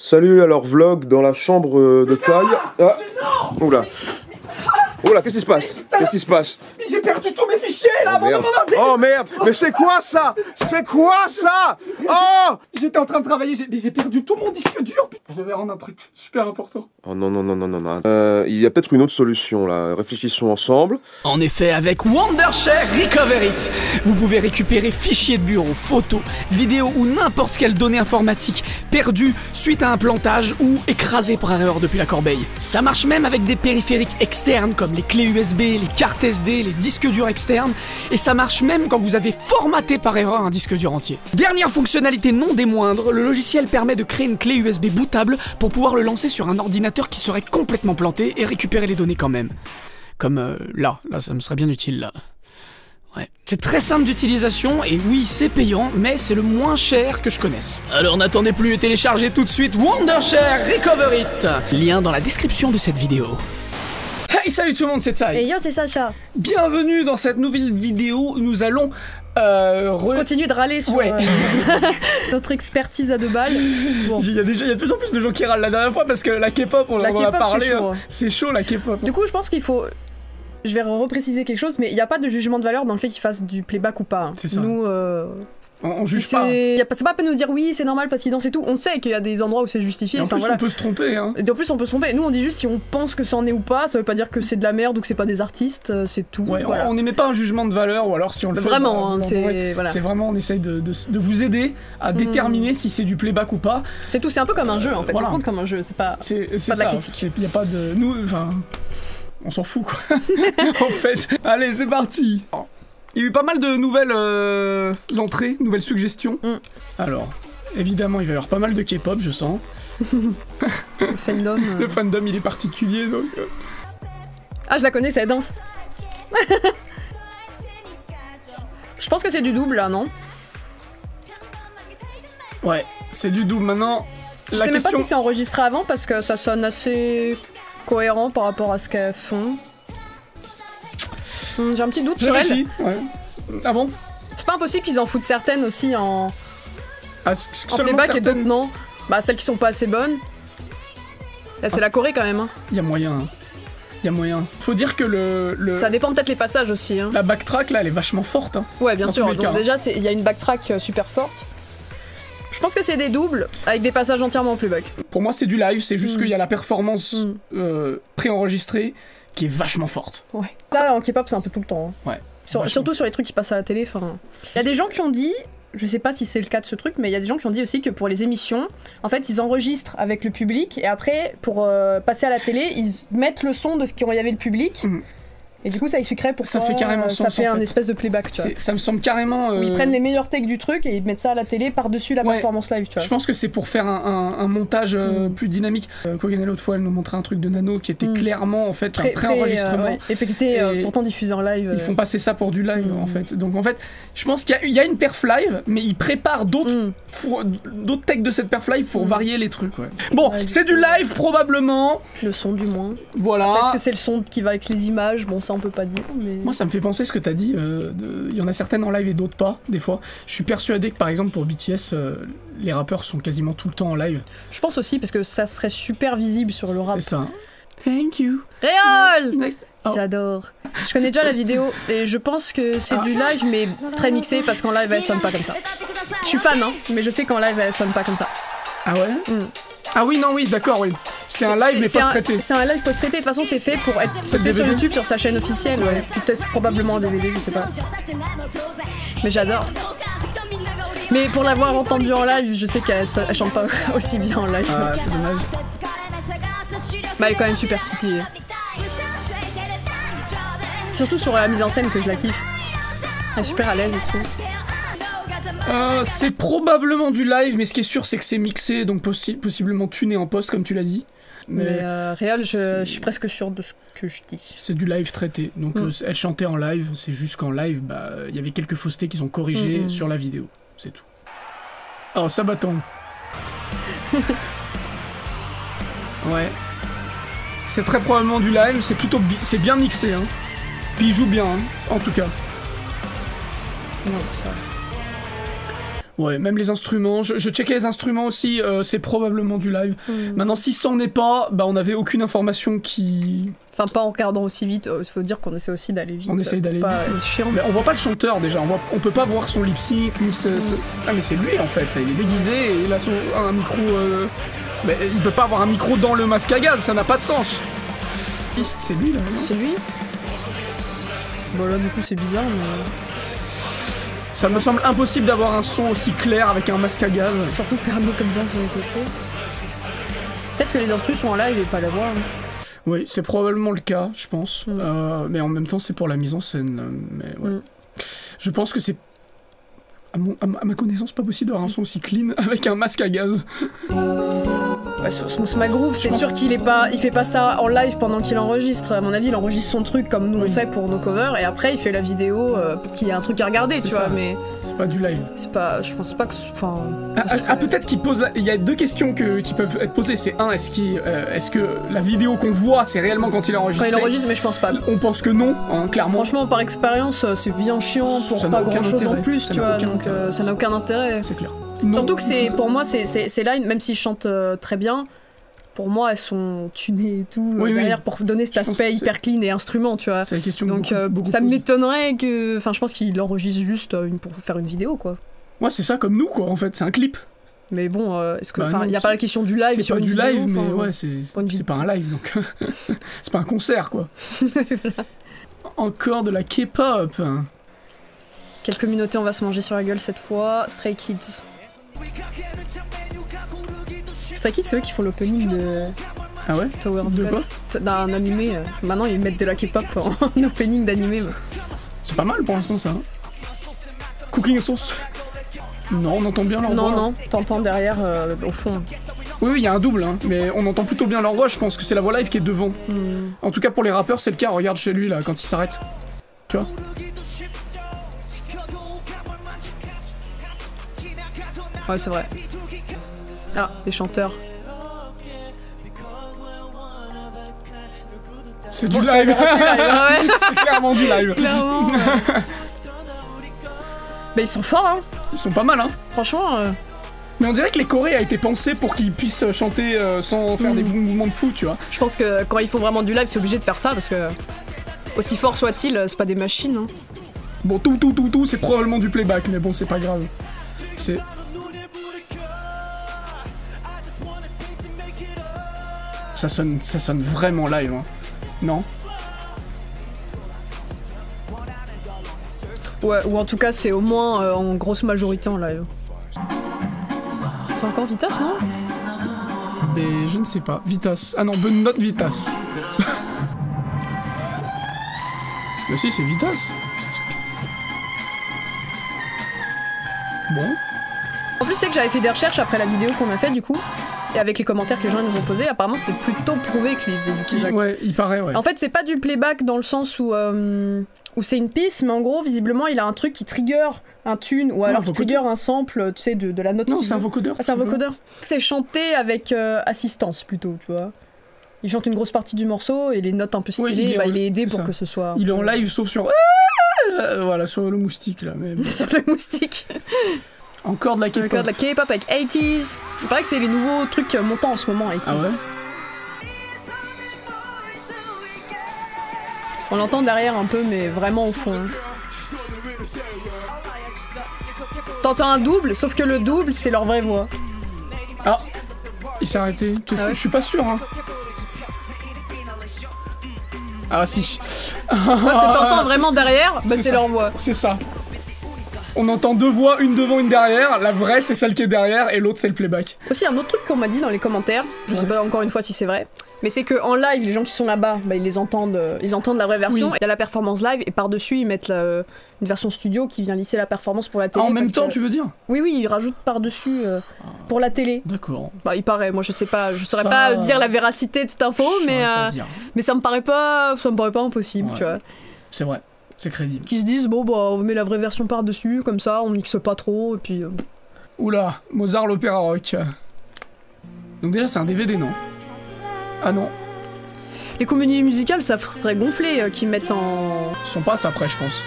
Salut, alors vlog dans la chambre de taille. Ah, oula. Oula, qu'est-ce qui se passe? Qu'est-ce qui se passe? J'ai perdu tous mes fichiers là, Oh merde, mais c'est quoi ça? C'est quoi ça? Oh! J'étais en train de travailler, j'ai perdu tout mon disque dur. Je devais rendre un truc super important. Oh non, non, non, non, non, non. Il y a peut-être une autre solution là, réfléchissons ensemble. En effet, avec Wondershare Recover It, vous pouvez récupérer fichiers de bureau, photos, vidéos ou n'importe quelle donnée informatique perdue suite à un plantage ou écrasée par erreur depuis la corbeille. Ça marche même avec des périphériques externes comme les clés USB, les cartes SD, les disques durs externes, et ça marche même quand vous avez formaté par erreur un disque dur entier. Dernière fonctionnalité non des moindres, le logiciel permet de créer une clé USB bootable pour pouvoir le lancer sur un ordinateur qui serait complètement planté et récupérer les données quand même. Comme là, ça me serait bien utile là. Ouais. C'est très simple d'utilisation et oui, c'est payant, mais c'est le moins cher que je connaisse. Alors n'attendez plus et téléchargez tout de suite Wondershare Recover It. Lien dans la description de cette vidéo. Hey, salut tout le monde, c'est Tsai. Et yo, c'est Sacha. Bienvenue dans cette nouvelle vidéo. Nous allons continuer de râler sur notre expertise à 2 balles. Bon. Il y a de plus en plus de gens qui râlent la dernière fois parce que la K-pop, on en a parlé. C'est chaud la K-pop. Du coup, je pense qu'il faut. Je vais repréciser quelque chose, mais il n'y a pas de jugement de valeur dans le fait qu'ils fassent du playback ou pas. C'est ça. Nous, on juge pas. C'est pas à peine de nous dire oui, c'est normal parce qu'ils dansent et tout. On sait qu'il y a des endroits où c'est justifié. Et en plus, on peut se tromper. Hein. Et en plus, on peut se tromper. Nous, on dit juste si on pense que ça en est ou pas. Ça veut pas dire que c'est de la merde ou que c'est pas des artistes. C'est tout. Ouais, voilà. on n'émet pas un jugement de valeur, ou alors si on le fait. Vraiment, hein, c'est voilà. vraiment, on essaye de vous aider à déterminer si c'est du playback ou pas. C'est tout. C'est un peu comme un jeu en fait. Voilà. On compte comme un jeu. C'est pas de la critique. Il y a pas de nous. Enfin, on s'en fout quoi. En fait. Allez, c'est parti. Il y a eu pas mal de nouvelles entrées, nouvelles suggestions. Alors, évidemment, il va y avoir pas mal de K-pop, je sens. Le fandom. Le fandom, il est particulier, donc... Ah, je la connais, c'est la danse. Je pense que c'est du double, là, non? Ouais, c'est du double. Maintenant, je sais même pas si c'est enregistré avant, parce que ça sonne assez cohérent par rapport à ce qu'elles font. J'ai un petit doute sur elle. Ouais. Ah bon? C'est pas impossible qu'ils en foutent certaines aussi en playback et d'autres non. Bah celles qui sont pas assez bonnes. Là c'est la Corée quand même. Hein. Y a moyen. Hein. Y a moyen. Faut dire que le... Ça dépend peut-être les passages aussi. Hein. La backtrack là elle est vachement forte. Hein, ouais bien sûr. Donc déjà il y a une backtrack super forte. Je pense que c'est des doubles avec des passages entièrement en playback. Pour moi c'est du live, c'est juste qu'il y a la performance préenregistrée qui est vachement forte. Ouais. Là en K-pop c'est un peu tout le temps. Hein. Ouais. Surtout sur les trucs qui passent à la télé. Il y a des gens qui ont dit, je sais pas si c'est le cas de ce truc, mais il y a des gens qui ont dit aussi que pour les émissions, en fait ils enregistrent avec le public et après pour passer à la télé ils mettent le son de ce qu'il y avait le public. Et du coup, ça expliquerait pourquoi ça fait carrément sens, ça fait un espèce de playback, tu vois. Ça me semble carrément... Où ils prennent les meilleurs takes du truc et ils mettent ça à la télé par-dessus la performance live, tu vois. Je pense que c'est pour faire un montage plus dynamique. Kogan, l'autre fois, elle nous montrait un truc de Nano qui était clairement, en fait, un pré-enregistrement. Et puis qui était pourtant diffusé en live. Ils font passer ça pour du live, en fait. Donc, en fait, je pense qu'il y a une perf live, mais ils préparent d'autres takes de cette perf live pour varier les trucs, ouais. Bon, c'est du live, probablement. Le son, du moins. Voilà. Est-ce que c'est le son qui va avec les images? Bon, ça, on peut pas dire, mais... Moi, ça me fait penser ce que t'as dit. Il y en a certaines en live et d'autres pas, des fois. Je suis persuadé que, par exemple, pour BTS, les rappeurs sont quasiment tout le temps en live. Je pense aussi, parce que ça serait super visible sur le rap. C'est ça. Thank you. Réal! Oh. J'adore. Je connais déjà la vidéo et je pense que c'est du live, mais très mixé, parce qu'en live, elle sonne pas comme ça. Je suis fan, hein, mais je sais qu'en live, elle sonne pas comme ça. Ah ouais? Ah oui, non, oui, d'accord, oui. C'est un live, mais post-traité. C'est un live post-traité, de toute façon, c'est fait pour être posté sur YouTube, sur sa chaîne officielle. Ouais. Peut-être probablement en DVD, je sais pas. Mais j'adore. Mais pour l'avoir entendue en live, je sais qu'elle chante pas aussi bien en live. Ah, c'est dommage. Bah, elle est quand même super citée. Surtout sur la mise en scène que je la kiffe. Elle est super à l'aise et tout. C'est probablement du live, mais ce qui est sûr, c'est que c'est mixé, donc possiblement tuné en post, comme tu l'as dit. Mais réel, je suis presque sûre de ce que je dis. C'est du live traité, donc elle chantait en live, c'est juste qu'en live, il y avait quelques faussetés qu'ils ont corrigées sur la vidéo, c'est tout. Alors, Sabaton. Ouais. C'est très probablement du live, c'est bien mixé, hein. Puis il joue bien, hein, en tout cas. Non, ça... Ouais, même les instruments, je checkais les instruments aussi, c'est probablement du live. Maintenant, si c'en est pas, bah on n'avait aucune information qui... Enfin, pas en regardant aussi vite, il faut dire qu'on essaie aussi d'aller vite. On essaye d'aller pas vite. être chiant. Mais on voit pas le chanteur déjà, on peut pas voir son lip sync, ni Ah mais c'est lui en fait, il est déguisé et il a un micro... Mais il peut pas avoir un micro dans le masque à gaz, ça n'a pas de sens. C'est lui là, non? C'est lui? Bon là du coup c'est bizarre mais... Ça me semble impossible d'avoir un son aussi clair avec un masque à gaz. Surtout fermé comme ça sur les côtés. Peut-être que les instrus sont en live et pas la voix. Hein. Oui, c'est probablement le cas, je pense. Mais en même temps, c'est pour la mise en scène. Mais ouais. Je pense que c'est, à ma connaissance, pas possible d'avoir un son aussi clean avec un masque à gaz. Ouais, sur Smooth McGroove, c'est sûr qu'il fait pas ça en live pendant qu'il enregistre. À mon avis, il enregistre son truc comme nous on fait pour nos covers et après il fait la vidéo pour qu'il y ait un truc à regarder, tu vois. Mais c'est pas du live. C'est pas, je pense pas que, enfin. Peut-être qu'il pose. Il y a deux questions qui peuvent être posées. C'est un, est-ce que la vidéo qu'on voit, c'est réellement quand il enregistre? Quand il enregistre, mais je pense pas. On pense que non, hein, clairement. Franchement, par expérience, c'est bien chiant pour pas grand-chose en plus, tu vois. Donc ça n'a aucun intérêt. C'est clair. Surtout que pour moi, ces lines, même s'ils chantent très bien, pour moi, elles sont tunées et tout derrière pour donner cet aspect hyper clean et instrument, tu vois. C'est la question. Donc ça m'étonnerait que, enfin, je pense qu'il enregistre juste pour faire une vidéo, quoi. Ouais, c'est ça, comme nous, quoi. En fait, c'est un clip. Mais bon, est-ce que, il y a pas la question du live sur une vidéo? C'est pas du live, mais ouais, c'est pas un live, donc c'est pas un concert, quoi. Encore de la K-pop. Quelle communauté on va se manger sur la gueule cette fois? Stray Kids. Stray Kids, c'est eux qui font l'opening de... Ah ouais? Tower of de God. quoi? D'un animé. Maintenant, ils mettent de la K-pop en opening d'animé. C'est pas mal pour l'instant, ça. Hein. Cooking Sauce. Non, on entend bien leur voix. Non, t'entends derrière, au fond. Oui, il y a un double, hein, mais on entend plutôt bien leur voix, je pense que c'est la voix live qui est devant. En tout cas, pour les rappeurs, c'est le cas. Regarde chez lui, là, quand il s'arrête. Tu vois? Ouais, c'est vrai. Ah, les chanteurs. C'est du live. C'est clairement du live. Clairement. Mais ils sont forts, hein. Ils sont pas mal, hein. Franchement. Mais on dirait que les chorés a été pensé pour qu'ils puissent chanter sans faire des mouvements de fou, tu vois. Je pense que quand ils font vraiment du live, c'est obligé de faire ça parce que aussi fort soit-il, c'est pas des machines. Hein. Bon, tout, c'est probablement du playback, mais bon, c'est pas grave. C'est... Ça sonne vraiment live, hein. Non? Ouais, ou en tout cas, c'est au moins en grosse majorité en live. C'est encore Vitas, non? Mais je ne sais pas. Vitas. Ah non, bonne note Vitas. Mais si, c'est Vitas. Bon. En plus, c'est que j'avais fait des recherches après la vidéo qu'on a fait, du coup. Et avec les commentaires que les gens nous ont posés, apparemment c'était plutôt prouvé qu'il faisait du playback. Ouais, il paraît, ouais. En fait, c'est pas du playback dans le sens où c'est une piste, mais en gros, visiblement, il a un truc qui trigger un tune, ou alors qui trigger un sample, tu sais, de la note. Non, c'est un vocodeur. Ah, c'est un vocodeur. C'est chanté avec assistance, plutôt, tu vois. Il chante une grosse partie du morceau, et les notes un peu stylées, il est aidé pour que ce soit... Il est en live, sauf sur... Voilà, sur le moustique, là. Mais... sur le moustique. Encore de la K-pop. Encore de la K-pop avec 80s. Il paraît que c'est les nouveaux trucs montants en ce moment, 80s. Ah ouais? On l'entend derrière un peu, mais vraiment au fond. T'entends un double, sauf que le double, c'est leur vraie voix. Ah! Il s'est arrêté. Ah ouais? Je suis pas sûr, hein. Ah si. Moi, ce que t'entends vraiment derrière, bah, c'est leur voix. C'est ça. On entend deux voix, une devant, une derrière. La vraie, c'est celle qui est derrière, et l'autre, c'est le playback. Aussi, un autre truc qu'on m'a dit dans les commentaires, je sais pas encore une fois si c'est vrai, mais c'est qu'en live, les gens qui sont là-bas, bah, ils entendent la vraie version. Il y a la performance live, et par-dessus, ils mettent une version studio qui vient lisser la performance pour la télé. En même temps, tu veux dire? Oui, ils rajoutent par-dessus pour la télé. D'accord. Bah, il paraît, moi je sais pas, je saurais pas dire la véracité de cette info, mais ça me paraît pas impossible, tu vois. C'est vrai. C'est crédible. Qui se disent, bon, bah, on met la vraie version par-dessus, comme ça, on mixe pas trop, et puis... Oula, Mozart l'opéra rock. Donc déjà, c'est un DVD, non? Ah non. Les comédies musicales, ça ferait gonfler qu'ils mettent en... Ils sont pas après, je pense.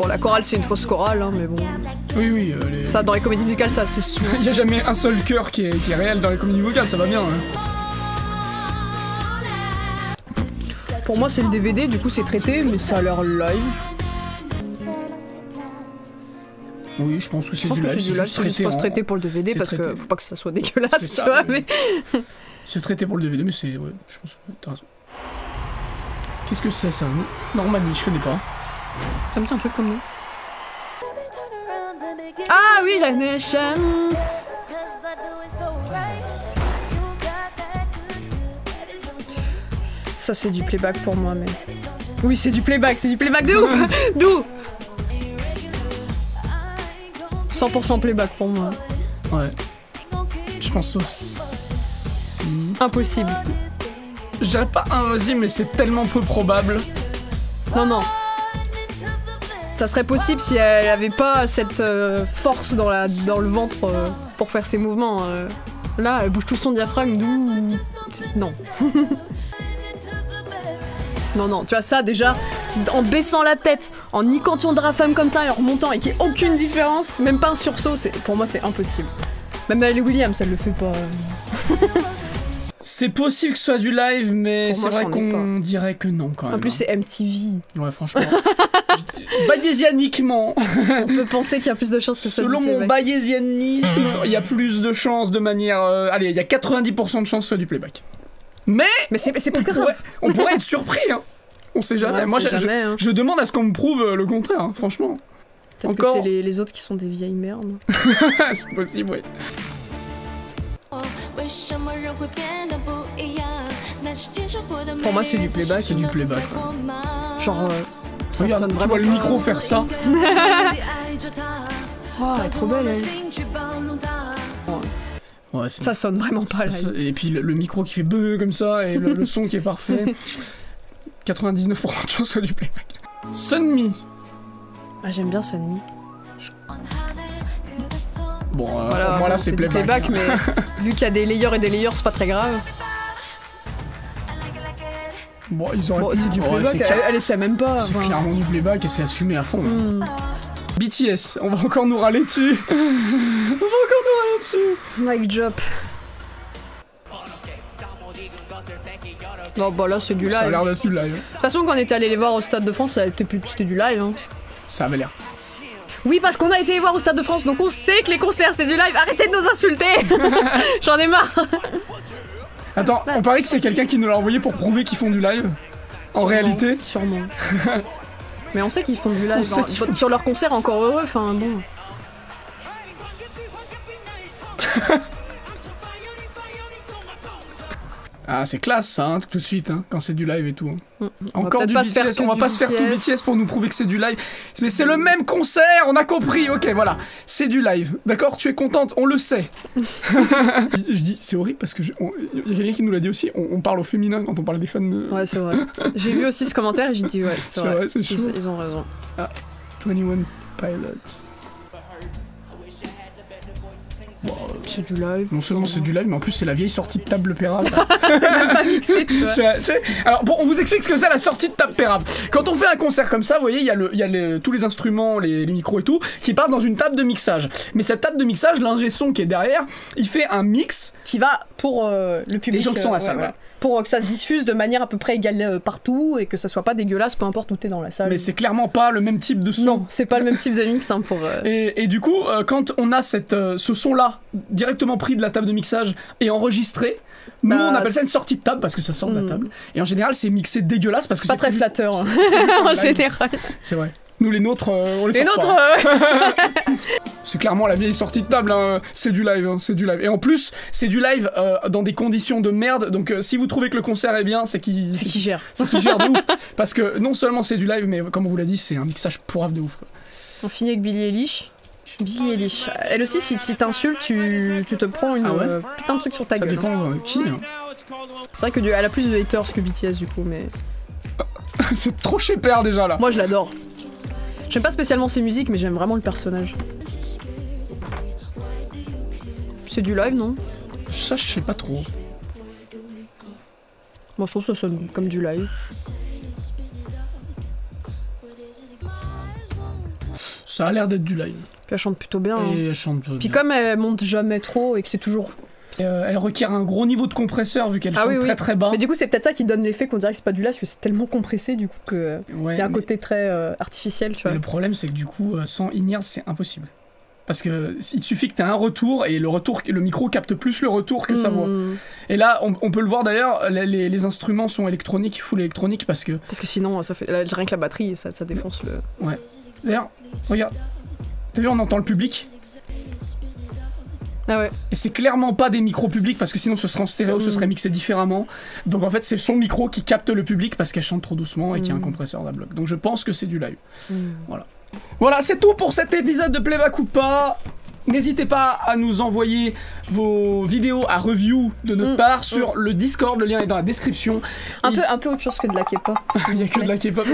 la chorale c'est une fausse chorale, hein, mais bon. Oui, Ça, dans les comédies musicales, ça c'est sûr. Il y a jamais un seul chœur qui est réel dans les comédies vocales, ça va bien. Hein. Pour moi, c'est le DVD, du coup c'est traité, mais ça a l'air live. Oui, je pense que c'est Je pense du que live. c'est du live, c'est juste pas traité pour le DVD parce que faut pas que ça soit dégueulasse, ça, tu vois, oui. mais. C'est traité pour le DVD, mais c'est. Ouais, je pense que t'as raison. Qu'est-ce que c'est ça? Normandie, je connais pas. Ça me dit un truc comme nous. Ah oui, Jack Nation. Ça c'est du playback pour moi, mais. Oui, c'est du playback de ouf. D'où 100% playback pour moi. Ouais. Je pense aussi. Impossible. Je dirais pas impossible, mais c'est tellement peu probable. Non. Ça serait possible si elle avait pas cette force dans le ventre pour faire ses mouvements. Là, elle bouge tout son diaphragme, d'où. Non. Non, tu vois ça déjà, en baissant la tête, en niquant de la femme comme ça et en remontant et qu'il n'y ait aucune différence, même pas un sursaut, pour moi c'est impossible. Même Hayley Williams, elle le fait pas. C'est possible que ce soit du live, mais c'est vrai qu'on dirait que non quand même. En plus c'est MTV. Ouais, franchement. Bayésianiquement. On peut penser qu'il y a plus de chances que ça. Selon mon bayésianisme, il y a plus de chances de manière... allez, il y a 90% de chances que ce soit du playback. Mais c'est pas grave. On pourrait être surpris, hein. On sait jamais. Ouais, moi, hein. je demande à ce qu'on me prouve le contraire, hein, franchement. Peut-être que c'est les autres qui sont des vieilles merdes. C'est possible, oui. Pour moi, c'est du playback. C'est du playback. Ouais. Genre, ça regarde, sonne tu vraiment. vois le micro faire ça. Oh, elle est trop belle, elle. Ouais, ça sonne vraiment pas là. Et puis le micro qui fait beuh comme ça et le son qui est parfait. 99% de chance que ce soit du playback. Sunmi. Ah, j'aime bien Sunmi. Bon, voilà, moi là c'est playback. Mais vu qu'il y a des layers et des layers, c'est pas très grave. Bon, ils auraient pu... c'est du playback, elle essaie même pas. C'est clairement du playback et c'est assumé à fond. BTS, on va encore nous râler dessus. Mic drop. Non, bah là c'est du live. Ça a l'air d'être du live. De toute façon, quand on était allé les voir au Stade de France, c'était du live. Hein. Ça avait l'air. Oui, parce qu'on a été les voir au Stade de France, donc on sait que les concerts c'est du live. Arrêtez de nous insulter. J'en ai marre. Attends, on paraît que c'est quelqu'un qui nous l'a envoyé pour prouver qu'ils font du live. En réalité. Sûrement. Mais on sait qu'ils font du live. Sur leur concert, encore heureux, enfin bon. Ah, c'est classe ça, hein, tout de suite, hein, quand c'est du live et tout. Encore du BTS, on va pas se faire tout BTS pour nous prouver que c'est du live. Mais c'est le même concert, on a compris, ok, voilà. C'est du live, d'accord? Tu es contente, on le sait. Je dis, c'est horrible parce que il y a quelqu'un qui nous l'a dit aussi, on parle au féminin quand on parle des fans de... Ouais, c'est vrai. J'ai vu aussi ce commentaire et j'ai dit, ouais, c'est vrai. C'est chaud. Ils ont raison. Ah, 21 Pilots. Bon, c'est du live. Non seulement c'est du live, mais en plus c'est la vieille sortie de table Pérab. C'est même pas mixé, tu vois. Alors bon, on vous explique ce que c'est la sortie de table Pérab. Quand on fait un concert comme ça, vous voyez, il y a tous les instruments, les micros et tout, qui partent dans une table de mixage. Mais cette table de mixage, l'ingé son qui est derrière, il fait un mix qui va pour le public. Les gens qui sont à la salle, voilà. Pour que ça se diffuse de manière à peu près égale partout et que ça soit pas dégueulasse, peu importe où t'es dans la salle. Mais c'est clairement pas le même type de son. Non, c'est pas le même type de mix hein, pour. Et du coup, quand on a ce son-là directement pris de la table de mixage et enregistré, nous on appelle ça une sortie de table parce que ça sort de la table. Et en général, c'est mixé dégueulasse parce que c'est pas très flatteur hein. En général. C'est vrai. Nous les nôtres, on les sort pas. C'est clairement la vieille sortie de table, hein. C'est du live, hein. C'est du live. Et en plus, c'est du live dans des conditions de merde. Donc si vous trouvez que le concert est bien, c'est qu'il gère. C'est qu'il gère de ouf. Parce que non seulement c'est du live, mais comme on vous l'a dit, c'est un mixage pourrave de ouf. Quoi. On finit avec Billie Eilish. Billie Eilish. Elle aussi, si t'insultes, tu te prends une putain de truc sur ta gueule. Ça dépend de qui. Hein. C'est vrai que elle a plus de haters que BTS du coup, mais. C'est trop chez père déjà là. Moi je l'adore. J'aime pas spécialement ses musiques, mais j'aime vraiment le personnage. C'est du live, non? Ça, je sais pas trop. Moi, je trouve que ça sonne comme du live. Ça a l'air d'être du live. Puis elle chante plutôt bien. Et elle chante Puis bien. comme elle monte jamais trop et que c'est toujours... Elle requiert un gros niveau de compresseur vu qu'elle chante oui, très très bas. Mais du coup c'est peut-être ça qui donne l'effet qu'on dirait que c'est pas du live, parce que c'est tellement compressé du coup que... Ouais, Il y a un côté très artificiel, tu vois. Le problème c'est que du coup, sans in-ears, c'est impossible. Parce que il suffit que tu aies un retour et le micro capte plus le retour que sa voix. Et là, on peut le voir d'ailleurs, les instruments sont électroniques, full électronique parce que sinon, ça fait rien que la batterie, ça défonce le... Ouais. D'ailleurs, regarde. T'as vu, on entend le public. Ah ouais. Et c'est clairement pas des micros publics parce que sinon ce serait en stéréo, ce serait mixé différemment. Donc en fait, c'est son micro qui capte le public parce qu'elle chante trop doucement et qu'il y a un compresseur d'A-Block. Donc je pense que c'est du live. Voilà. Voilà, c'est tout pour cet épisode de Playback ou pas. N'hésitez pas à nous envoyer vos vidéos à review de notre part sur le Discord, le lien est dans la description. Un peu autre chose que de la K-pop. Il n'y a que de la K-pop.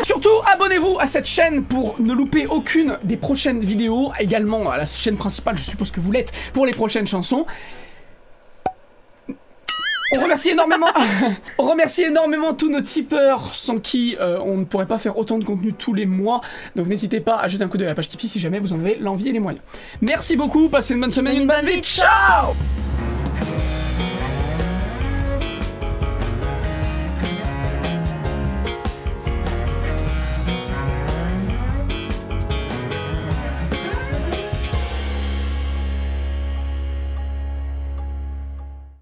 Surtout, abonnez-vous à cette chaîne pour ne louper aucune des prochaines vidéos. Également à la chaîne principale, je suppose que vous l'êtes, pour les prochaines chansons. On remercie énormément tous nos tipeurs sans qui on ne pourrait pas faire autant de contenu tous les mois. Donc n'hésitez pas à jeter un coup d'œil à la page Tipeee si jamais vous en avez l'envie et les moyens. Merci beaucoup, passez une bonne semaine et une bonne vie. Ciao!